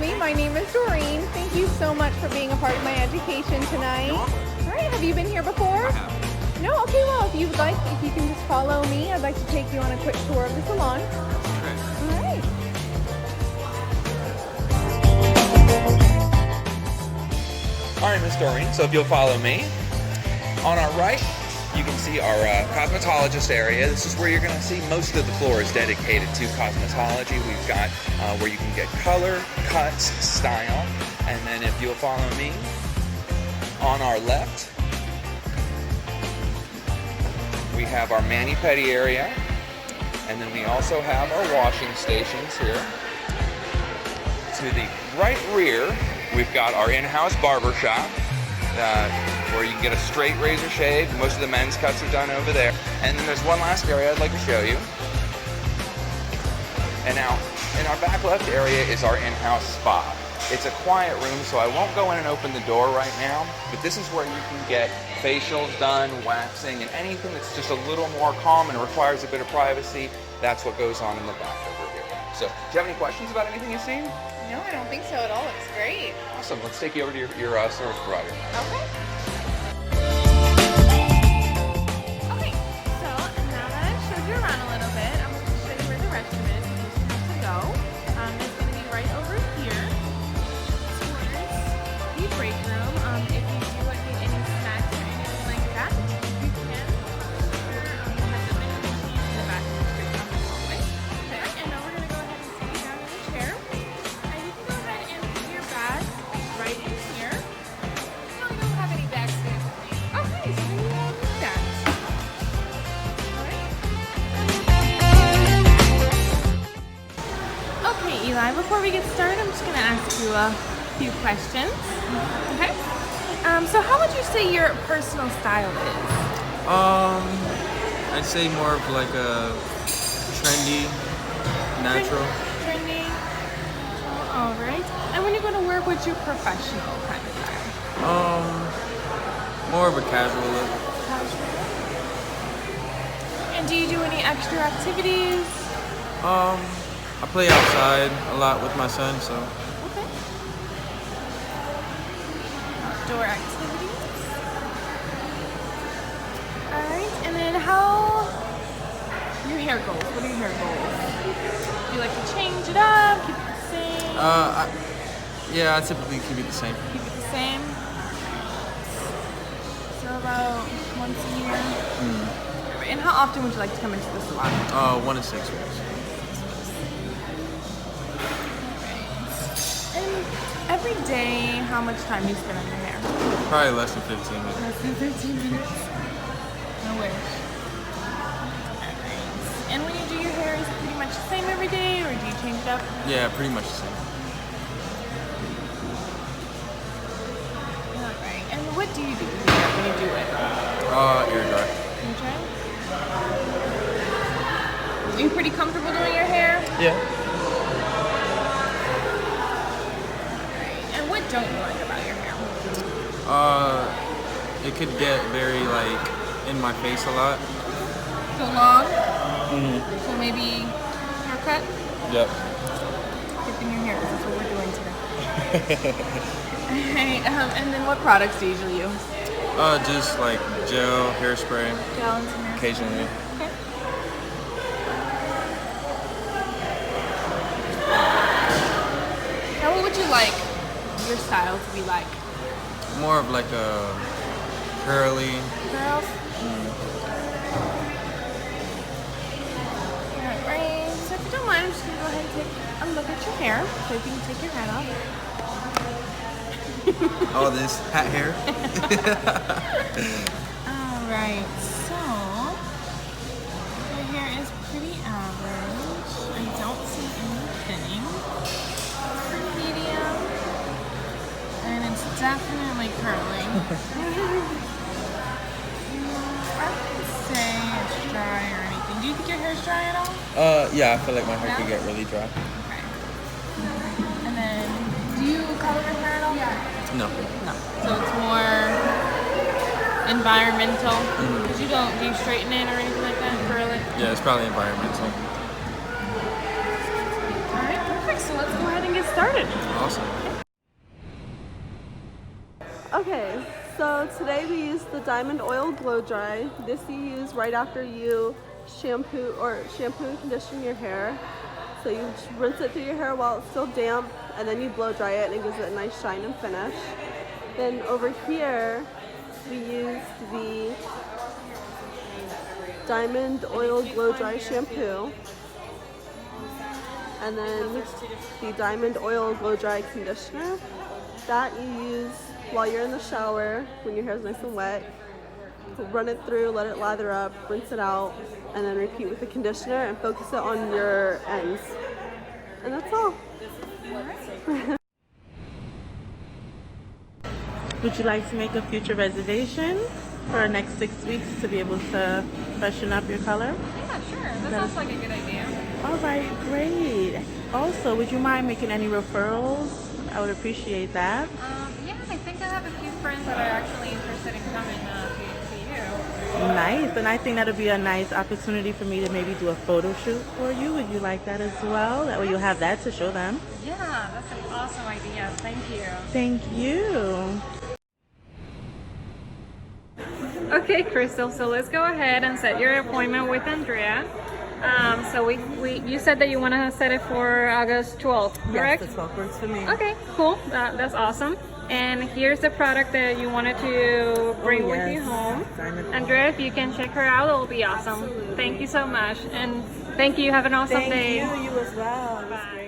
me, my name is Doreen. Thank you so much for being a part of my education tonight. You're welcome. All right, have you been here before? I have. No? Okay, well, if you'd like, if you can just follow me, I'd like to take you on a quick tour of the salon. Great. All right. All right, Miss Doreen, so if you'll follow me. On our right, you can see our cosmetologist area. This is where you're going to see most of the floor is dedicated to cosmetology. We've got where you can get color, cuts, style. And then if you'll follow me, on our left, we have our mani-pedi area. And then we also have our washing stations here. To the right rear, we've got our in-house barber shop. Where you can get a straight razor shave. Most of the men's cuts are done over there. And then there's one last area I'd like to show you. And now, in our back left area is our in-house spa. It's a quiet room, so I won't go in and open the door right now, but this is where you can get facials done, waxing, and anything that's just a little more calm and requires a bit of privacy. That's what goes on in the back over here. So, do you have any questions about anything you've seen? No, I don't think so at all. It's great. Awesome. Let's take you over to your service provider. Okay. Okay, so now that I've showed you around a little bit, I'm going to show you where the restroom is. You just have to go. It's going to be right over here towards the break room. If you do need any snacks or anything like that, you can. We have the vending machine in the back of the street on the hallway. Okay, and now we're going to go ahead and sit you down in the chair. And you can go ahead and put your bag right in here. No, you don't have any bags here. Okay, so then you won't need that. Alright. Okay, Eli, before we get started, I'm just going to ask you a few questions. Okay? So how would you say your personal style is? I'd say more of like a trendy, natural. Trendy. Alright. And when you go to work, what's your professional kind of style? More of a casual look. And do you do any extra activities? I play outside a lot with my son, so. Okay. Outdoor activities. Alright, and then how your hair goals? What are your hair goals? Do you like to change it up? Keep it the same? Yeah, I typically keep it the same. Keep it the same. So about once a year. Alright, and how often would you like to come into the salon? 1 to 6 weeks. And every day, how much time do you spend on your hair? Probably less than 15 minutes. Less than 15 minutes. No wish. Alright. And when you do your hair, is it pretty much the same every day, or do you change it up? Yeah, pretty much the same. Alright. And what do you do with your hair when you do it? Air dry. Okay. Are you pretty comfortable doing your hair? Yeah. Alright. And what don't you like about your hair? It could get very like in my face a lot. So long? So maybe haircut? Yep. Fixing your hair, 'cause that's what we're doing today. Alright. And then what products do you usually use? Just like gel, hairspray, Gel and some hair. occasionally. Okay. Now, what would you like your style to be like? More of like a curly. Girls? Alright, so if you don't mind, I'm just going to go ahead and take a look at your hair. So if you can take your hat off. All this hat hair. Alright, so your hair is pretty average. I don't see any thinning. Pretty medium. And it's definitely curling. I wouldn't say it's dry or anything. Do you think your hair is dry at all? Yeah, I feel like my hair could Yeah? get really dry. Okay. And then, do you color your hair at all? No. No. So it's more environmental. Because you don't, do you straighten it or anything like that? Curl it? Yeah, it's probably environmental. Alright, perfect. Perfect. So let's go ahead and get started. Awesome. Okay, so today we use the Diamond Oil Glow Dry. This you use right after you shampoo and condition your hair. So you just rinse it through your hair while it's still damp, and then you blow dry it, and it gives it a nice shine and finish. Then over here, we used the Diamond Oil Glow Dry Shampoo, and then the Diamond Oil Glow Dry Conditioner. That you use while you're in the shower when your hair is nice and wet. Run it through, let it lather up, rinse it out, and then repeat with the conditioner and focus it on your ends. And that's all. Would you like to make a future reservation for our next 6 weeks to be able to freshen up your color? Yeah, sure. That sounds like a good idea. All right, great. Also, would you mind making any referrals? I would appreciate that. Yeah, I think I have a few friends that are actually interested in coming to you. Nice, and I think that'll be a nice opportunity for me to maybe do a photo shoot for you. Would you like that as well? That way you'll have that to show them. Yeah, that's an awesome idea. Thank you. Thank you. Okay, Crystal, so let's go ahead and set your appointment with Andrea. So you said that you want to set it for August 12th, correct? Yes, the 12th works for me. Okay, cool. That's awesome. And here's the product that you wanted to bring with you home. Andrea, if you can check her out, it'll be awesome. Thank you so much. And thank you. Have an awesome day. Thank you. You as well. It was great.